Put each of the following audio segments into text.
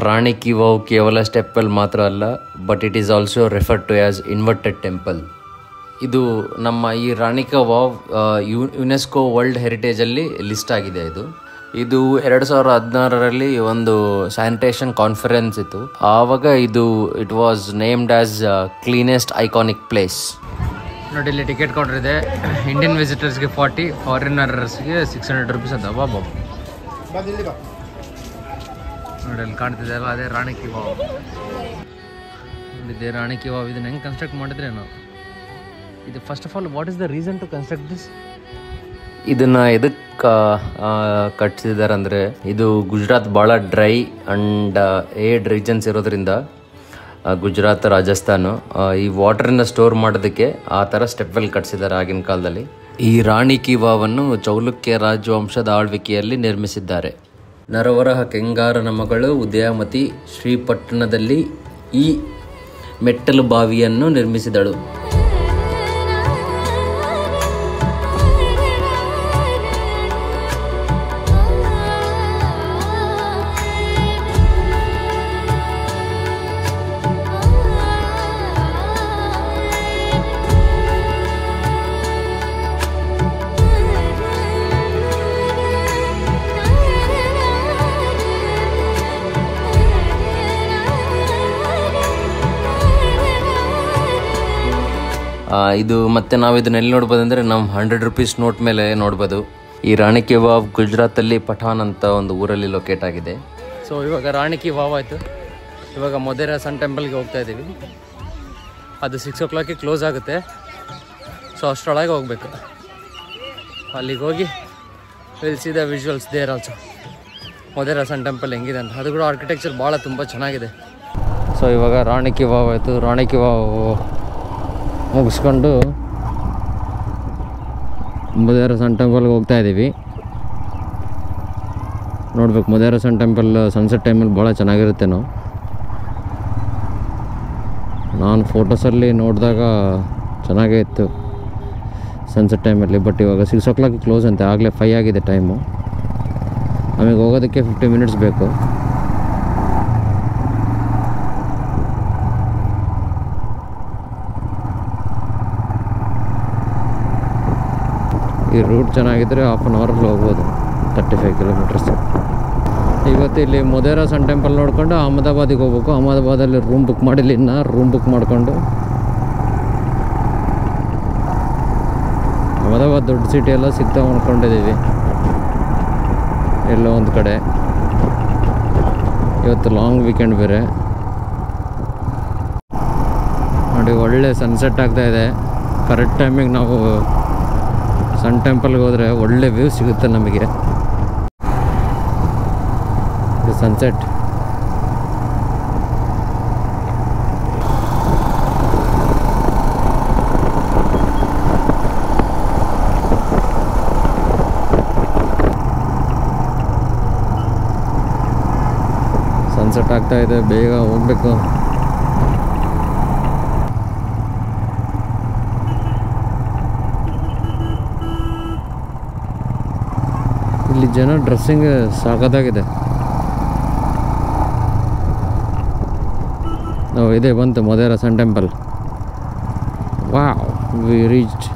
ರಾಣಿ ki wow ಕೇವಲ stepwell ಮಾತ್ರ ಅಲ್ಲ, but it is also referred to as inverted temple. ಇದು ನಮ್ಮ ಈ ರಾಣಿ ಕಿ ವಾವ್ ಯುನೆಸ್ಕೋ ವರ್ಲ್ಡ್ ಹೆರಿಟೇಜಲ್ಲಿ ಲಿಸ್ಟ್ ಆಗಿದೆ. ಇದು 2016ರಲ್ಲಿ ಒಂದು ಸ್ಯಾನಿಟೇಷನ್ ಕಾನ್ಫರೆನ್ಸ್ ಇತ್ತು. ಆವಾಗ it was named as cleanest iconic place. ನೋಡಿ, ಇಲ್ಲಿ ಟಿಕೆಟ್ ಕೌಂಟರ್ ಇದೆ. ಇಂಡಿಯನ್ ವಿಸಿಟರ್ಸ್ಗೆ 40, ಫಾರಿನರ್ಸ್ಗೆ 600 ರೂಪೀಸ್ ಅಂತ. ಬಾಬಾ ನೋಡಿ, ಅಲ್ಲಿ ಕಾಣ್ತಿದೆ ಅಲ್ಲ, ಅದೇ ರಾಣಿ ಕಿ ವಾವ್. ನೋಡಿದ್ದೆ ರಾಣಿ ಕಿ ವಾವ್. ಇದನ್ನ ಹೆಂಗೆ ಕನ್ಸ್ಟ್ರಕ್ಟ್ ಮಾಡಿದ್ರೇನು ಇದು? First of all, what is the reason to construct this? ಇದನ್ನು ಎದಕ್ಕೆ ಕಟ್ಟಿಸಿದ್ದಾರೆ ಅಂದರೆ, ಇದು ಗುಜರಾತ್ ಭಾಳ ಡ್ರೈ ಆ್ಯಂಡ್ ಏಡ್ ರೀಜನ್ಸ್ ಇರೋದ್ರಿಂದ ಗುಜರಾತ್, ರಾಜಸ್ಥಾನು ಈ ವಾಟರನ್ನು ಸ್ಟೋರ್ ಮಾಡೋದಕ್ಕೆ ಆ ಥರ ಸ್ಟೆಪ್ವೆಲ್ ಕಟ್ಟಿಸಿದ್ದಾರೆ ಆಗಿನ ಕಾಲದಲ್ಲಿ. ಈ ರಾಣಿ ಕಿ ವಾವನ್ನು ಚೌಲುಕ್ಯ ರಾಜವಂಶದ ಆಳ್ವಿಕೆಯಲ್ಲಿ ನಿರ್ಮಿಸಿದ್ದಾರೆ. ನರವರಹ ಕೆಂಗಾರನ ಮಗಳು ಉದಯಮತಿ ಶ್ರೀಪಟ್ಟಣದಲ್ಲಿ ಈ ಮೆಟ್ಟಲು ಬಾವಿಯನ್ನು ನಿರ್ಮಿಸಿದಳು. ಇದು ಮತ್ತೆ ನಾವು ಇದನ್ನ ಎಲ್ಲಿ ನೋಡ್ಬೋದು ಅಂದರೆ, ನಮ್ಮ 100 ರೂಪೀಸ್ ನೋಟ್ ಮೇಲೆ ನೋಡ್ಬೋದು. ಈ ರಾಣಿ ಕಿ ವಾವ್ ಗುಜರಾತಲ್ಲಿ ಪಠಾನ್ ಅಂತ ಒಂದು ಊರಲ್ಲಿ ಲೊಕೇಟ್ ಆಗಿದೆ. ಸೊ ಇವಾಗ ರಾಣಿ ಕಿ ವಾವ್ ಆಯಿತು. ಇವಾಗ ಮೊದೇರಾ ಸನ್ ಟೆಂಪಲ್ಗೆ ಹೋಗ್ತಾ ಇದ್ದೀವಿ. ಅದು 6 o'clock ಕ್ಲೋಸ್ ಆಗುತ್ತೆ. ಸೊ ಅಷ್ಟರೊಳಗೆ ಹೋಗ್ಬೇಕು. ಅಲ್ಲಿಗೆ ಹೋಗಿ will see the visuals there also. Modhera sun temple ಹೆಂಗಿದೆ ಅಂತ. ಅದು ಕೂಡ ಆರ್ಕಿಟೆಕ್ಚರ್ ಭಾಳ ತುಂಬ ಚೆನ್ನಾಗಿದೆ. ಸೊ ಇವಾಗ ರಾಣಿ ಕಿ ವಾವ್ ಆಯಿತು. ರಾಣಿ ಕಿ ವಾವ್ ಮುಗಿಸ್ಕೊಂಡು ಮೊದೇರಾ ಸನ್ ಟೆಂಪಲ್ಗೆ ಹೋಗ್ತಾ ಇದ್ದೀವಿ. ನೋಡ್ಬೇಕು, ಮೊದೇರಾ ಸನ್ ಟೆಂಪಲ್ ಸನ್ಸೆಟ್ ಟೈಮಲ್ಲಿ ಭಾಳ ಚೆನ್ನಾಗಿರುತ್ತೆ. ನಾನು ಫೋಟೋಸಲ್ಲಿ ನೋಡಿದಾಗ ಚೆನ್ನಾಗೇ ಇತ್ತು ಸನ್ಸೆಟ್ ಟೈಮಲ್ಲಿ. ಬಟ್ ಇವಾಗ 6 o'clock ಕ್ಲೋಸ್ ಅಂತೆ. ಆಗಲೇ 5 ಆಗಿದೆ ಟೈಮು. ನಮಗೆ ಹೋಗೋದಕ್ಕೆ 50 minutes ಬೇಕು. ಈ ರೂಟ್ ಚೆನ್ನಾಗಿದ್ದರೆ 1/2 hour ಹೋಗ್ಬೋದು, 35 kilometers. ಇವತ್ತು ಇಲ್ಲಿ ಮೊದೇರಾ ಸನ್ ಟೆಂಪಲ್ ನೋಡಿಕೊಂಡು ಅಹಮದಾಬಾದಿಗೆ ಹೋಗ್ಬೇಕು. ಅಹಮದಾಬಾದಲ್ಲಿ ರೂಮ್ ಬುಕ್ ಮಾಡಿಲ್ಲ, ಇನ್ನು ರೂಮ್ ಬುಕ್ ಮಾಡಿಕೊಂಡು ಅಹಮದಾಬಾದ್ ದೊಡ್ಡ ಸಿಟಿ ಎಲ್ಲ ಸಿಗ್ತಾವೆ ಅಂದ್ಕೊಂಡಿದ್ದೀವಿ ಎಲ್ಲೋ ಒಂದು ಕಡೆ. ಇವತ್ತು ಲಾಂಗ್ ವೀಕೆಂಡ್ ಬೇರೆ. ನೋಡಿ, ಒಳ್ಳೆ ಸನ್ಸೆಟ್ ಆಗ್ತಾಯಿದೆ. ಕರೆಕ್ಟ್ ಟೈಮಿಗೆ ನಾವು ಸನ್ ಟೆಂಪಲ್ಗೆ ಹೋದರೆ ಒಳ್ಳೆ ವ್ಯೂ ಸಿಗುತ್ತೆ ನಮಗೆ. ಇದು ಸನ್ಸೆಟ್. ಸನ್ಸೆಟ್ ಆಗ್ತಾಯಿದೆ, ಬೇಗ ಹೋಗ್ಬೇಕು. ಇಲ್ಲಿ ಜನ ಡ್ರೆಸ್ಸಿಂಗ್ ಸಾಕತ್ತಾಗಿದೆ. ಇದೆ ಬಂತು Modhera sun temple. Wow, we reached.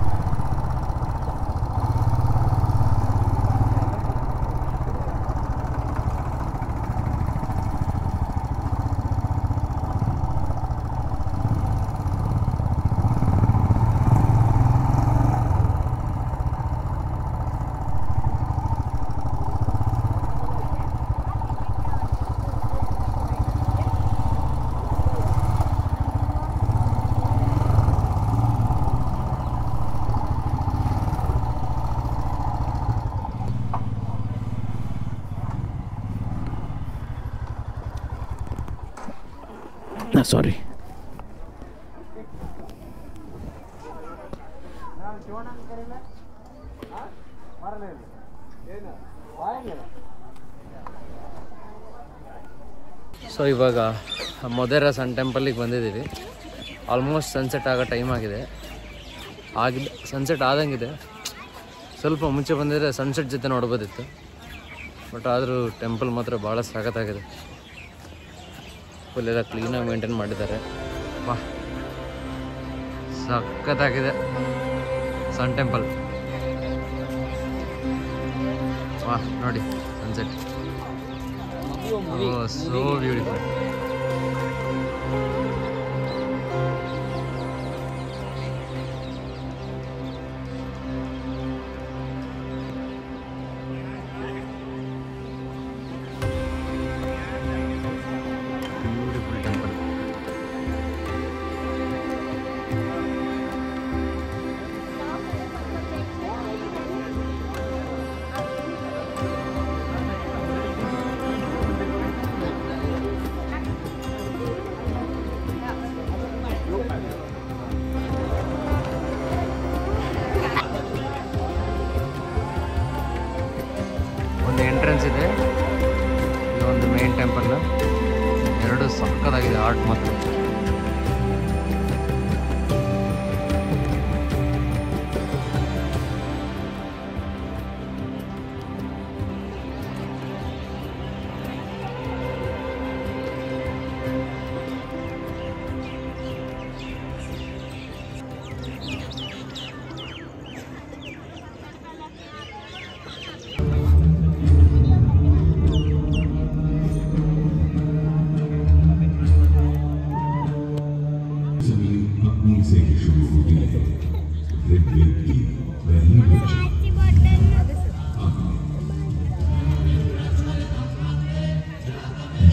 Sorry. So ಇವಾಗ ಮೊದೇರಾ ಸನ್ ಟೆಂಪಲ್ಲಿಗೆ ಬಂದಿದ್ದೀವಿ. ಆಲ್ಮೋಸ್ಟ್ ಸನ್ಸೆಟ್ ಆಗೋ ಟೈಮ್ ಆಗಿದೆ. ಸನ್ಸೆಟ್ ಆದಂಗಿದೆ. ಸ್ವಲ್ಪ ಮುಂಚೆ ಬಂದಿದ್ರೆ ಸನ್ಸೆಟ್ ಜೊತೆ ನೋಡ್ಬೋದಿತ್ತು. ಬಟ್ ಆದರೂ ಟೆಂಪಲ್ ಮಾತ್ರ ಭಾಳ ಸಖತ್ತಾಗಿದೆ. ಫುಲ್ ಎಲ್ಲ ಕ್ಲೀನಾಗಿ ಮೇಂಟೈನ್ ಮಾಡಿದ್ದಾರೆ. ವಾ ಸಖತ್ತಾಗಿದೆ ಸನ್ ಟೆಂಪಲ್. ವಾ ನೋಡಿ ಸನ್ಸೆಟ್, ಸೋ ಬ್ಯೂಟಿಫುಲ್. ಒಂದು ಎಂಟ್ರೆನ್ಸ್ ಇದೆ, ಇದೊಂದು ಮೇನ್ ಟೆಂಪಲ್. ಎರಡು ಸಕ್ಕತ್ತಾಗಿದೆ ಆರ್ಟ್ ಮಾತ್ರ.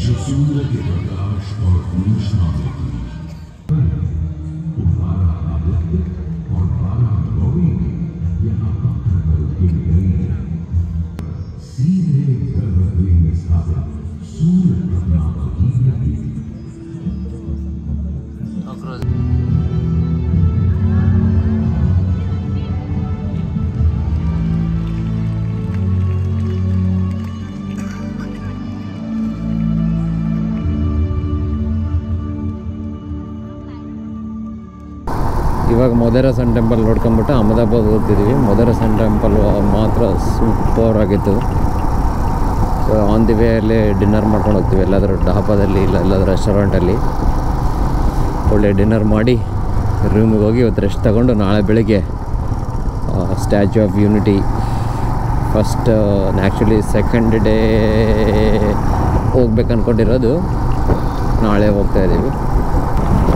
जो सूर्य के प्रकाश और रोशना देती, 12 आदित्य और 12 गौरी यहाँ पत्थर पर उठी गई है। सीधे गर्भगृह में स्थापित सूर्य अपना प्रतीक है। ಇವಾಗ ಮೊದೇರಾ ಸನ್ ಟೆಂಪಲ್ ನೋಡ್ಕೊಂಬಿಟ್ಟು ಅಹಮದಾಬಾದ್ ಹೋಗ್ತಿದ್ದೀವಿ. ಮೊದೇರಾ ಸನ್ ಟೆಂಪಲ್ ಮಾತ್ರ ಸೂಪರ್ ಆಗಿತ್ತು. ಸೊ ಆನ್ ದಿ ವೇ ಅಲ್ಲಿ ಡಿನ್ನರ್ ಮಾಡ್ಕೊಂಡು ಹೋಗ್ತೀವಿ, ಎಲ್ಲಾದರೂ ಡಾಬಾದಲ್ಲಿ ಇಲ್ಲ ಎಲ್ಲಾದರೂ ರೆಸ್ಟೋರೆಂಟಲ್ಲಿ. ಒಳ್ಳೆ ಡಿನ್ನರ್ ಮಾಡಿ ರೂಮಿಗೆ ಹೋಗಿ ಇವತ್ತು ರೆಸ್ಟ್ ತಗೊಂಡು ನಾಳೆ ಬೆಳಿಗ್ಗೆ statue of unity first actually second day ಹೋಗ್ಬೇಕು ಅಂದ್ಕೊಂಡಿರೋದು, ನಾಳೆ ಹೋಗ್ತಾಯಿದ್ದೀವಿ.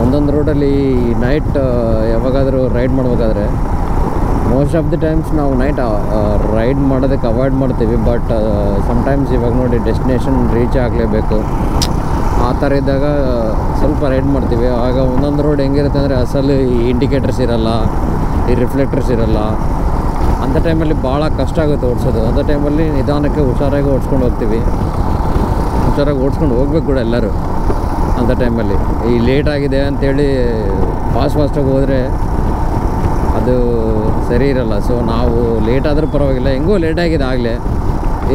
ಒಂದೊಂದು ರೋಡಲ್ಲಿ ನೈಟ್ ಯಾವಾಗಾದರೂ ರೈಡ್ ಮಾಡಬೇಕಾದ್ರೆ ಮೋಸ್ಟ್ ಆಫ್ ದಿ ಟೈಮ್ಸ್ ನಾವು ನೈಟ್ ರೈಡ್ ಮಾಡೋದಕ್ಕೆ ಅವಾಯ್ಡ್ ಮಾಡ್ತೀವಿ. ಬಟ್ ಸಮ್ಟೈಮ್ಸ್ ಇವಾಗ ನೋಡಿ ಡೆಸ್ಟಿನೇಷನ್ ರೀಚ್ ಆಗಲೇಬೇಕು, ಆ ಥರ ಇದ್ದಾಗ ಸ್ವಲ್ಪ ರೈಡ್ ಮಾಡ್ತೀವಿ. ಆಗ ಒಂದೊಂದು ರೋಡ್ ಹೆಂಗಿರುತ್ತೆ ಅಂದರೆ ಅಸಲು ಈ ಇಂಡಿಕೇಟರ್ಸ್ ಇರೋಲ್ಲ, ಈ ರಿಫ್ಲೆಕ್ಟರ್ಸ್ ಇರೋಲ್ಲ. ಅಂಥ ಟೈಮಲ್ಲಿ ಭಾಳ ಕಷ್ಟ ಆಗುತ್ತೆ ಓಡಿಸೋದು. ಅಂಥ ಟೈಮಲ್ಲಿ ನಿಧಾನಕ್ಕೆ ಹುಷಾರಾಗಿ ಓಡಿಸ್ಕೊಂಡು ಹೋಗ್ತೀವಿ. ಹುಷಾರಾಗಿ ಓಡಿಸ್ಕೊಂಡು ಹೋಗ್ಬೇಕು ಕೂಡ ಎಲ್ಲರೂ. ಅಂಥ ಟೈಮಲ್ಲಿ ಈ ಲೇಟ್ ಆಗಿದೆ ಅಂಥೇಳಿ ಫಾಸ್ಟಾಗಿ ಹೋದರೆ ಅದು ಸರಿ ಇರಲ್ಲ. ಸೊ ನಾವು ಲೇಟ್ ಆದರೂ ಪರವಾಗಿಲ್ಲ, ಹೆಂಗೋ ಲೇಟ್ ಆಗಿದೆ ಆಗಲೇ,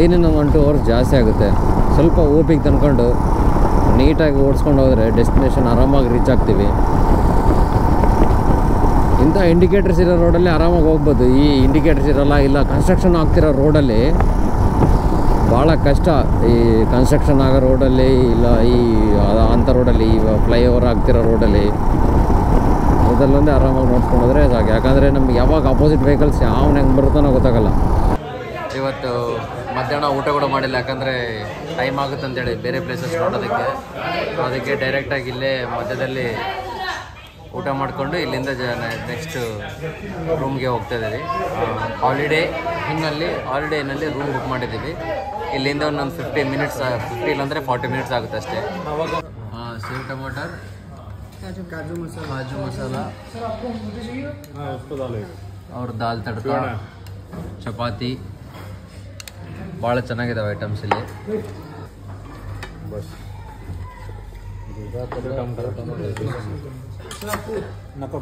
ಏನೇನೋ 1-2 ಅವರ್ಸ್ ಜಾಸ್ತಿ ಆಗುತ್ತೆ. ಸ್ವಲ್ಪ ಓಪಿಗೆ ತಂದ್ಕೊಂಡು ನೀಟಾಗಿ ಓಡಿಸ್ಕೊಂಡು ಹೋದರೆ ಡೆಸ್ಟಿನೇಷನ್ ಆರಾಮಾಗಿ ರೀಚ್ ಆಗ್ತೀವಿ. ಇಂಥ ಇಂಡಿಕೇಟರ್ಸ್ ಇರೋ ರೋಡಲ್ಲಿ ಆರಾಮಾಗಿ ಹೋಗ್ಬೋದು. ಈ ಇಂಡಿಕೇಟರ್ಸ್ ಇರೋಲ್ಲ, ಇಲ್ಲ ಕನ್ಸ್ಟ್ರಕ್ಷನ್ ಆಗ್ತಿರೋ ರೋಡಲ್ಲಿ ಭಾಳ ಕಷ್ಟ. ಈ ಕನ್ಸ್ಟ್ರಕ್ಷನ್ ಆಗೋ ರೋಡಲ್ಲಿ ಇಲ್ಲ ಈ ಅಂಥ ರೋಡಲ್ಲಿ, ಈ ಫ್ಲೈಓವರ್ ಆಗ್ತಿರೋ ರೋಡಲ್ಲಿ ಮೊದಲೊಂದೇ ಆರಾಮಾಗಿ ನೋಡ್ಕೊಂಡು ಹೋದರೆ ಸಾಕು. ಯಾಕಂದರೆ ನಮ್ಗೆ ಯಾವಾಗ ಅಪೋಸಿಟ್ ವೆಹಿಕಲ್ಸ್ ಯಾವನ ಹೆಂಗೆ ಬರುತ್ತಾನೋ ಗೊತ್ತಾಗಲ್ಲ. ಇವತ್ತು ಮಧ್ಯಾಹ್ನ ಊಟ ಕೂಡ ಮಾಡಿಲ್ಲ, ಯಾಕಂದರೆ ಟೈಮ್ ಆಗುತ್ತೆ ಅಂತೇಳಿ ಬೇರೆ ಪ್ಲೇಸಸ್ ನೋಡೋದಕ್ಕೆ. ಅದಕ್ಕೆ ಡೈರೆಕ್ಟಾಗಿ ಇಲ್ಲೇ ಮಧ್ಯದಲ್ಲಿ ಊಟ ಮಾಡಿಕೊಂಡು ಇಲ್ಲಿಂದ ನೆಕ್ಸ್ಟ್ ರೂಮ್ಗೆ ಹೋಗ್ತಾ ಇದ್ದೀವಿ. ಹಾಲಿಡೇ ಹಾಲಿಡೇನಲ್ಲಿ ರೂಮ್ ಬುಕ್ ಮಾಡಿದ್ದೀವಿ. ಇಲ್ಲಿಂದ ಒಂದೊಂದು 50 ಮಿನಿಟ್ಸ್, 50 ಇಲ್ಲಾಂದರೆ 40 ಮಿನಿಟ್ಸ್ ಆಗುತ್ತೆ ಅಷ್ಟೇ. ಸೇವ್ ಟಮಾಟರ್, ಕಾಜು ಮಸಾಲ ಅವ್ರ ದಾಲ್ ತಡ್ಕ, ಚಪಾತಿ, ಭಾಳ ಚೆನ್ನಾಗಿದ್ದಾವೆ ಐಟಮ್ಸ್ ಇಲ್ಲಿ. ನಕ್ಕ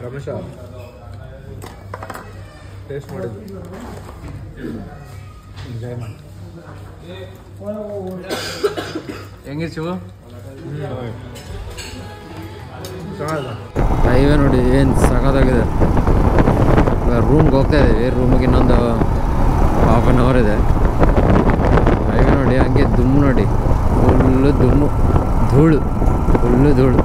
ರಮೇಶ ಟೇಸ್ಟ್ ಮಾಡಿದ್ದು ಎಂಜಾಯ್ ಮಾಡಿ. ಹೆಂಗಿತ್ತು ಶಿವು? ಚೆನ್ನಾಗಿಲ್ಲ. ಹೈವೇ ನೋಡಿ ಏನು ಸಖತ್ತಾಗಿದೆ. ಹೋಗ್ತಾ ಇದ್ದೀವಿ ರೂಮಿಗೆ. ಇನ್ನೊಂದು ಹಾಫ್ ಆನ್ ಅವರ್ ಇದೆ. ಹೈವೇ ನೋಡಿ ಹಂಗೆ ದುಮ್ಮು ನೋಡಿ, ಫುಲ್ಲು ದುಮ್ಮು, ಧೂಳು, ಫುಲ್ಲು ಧೂಳು.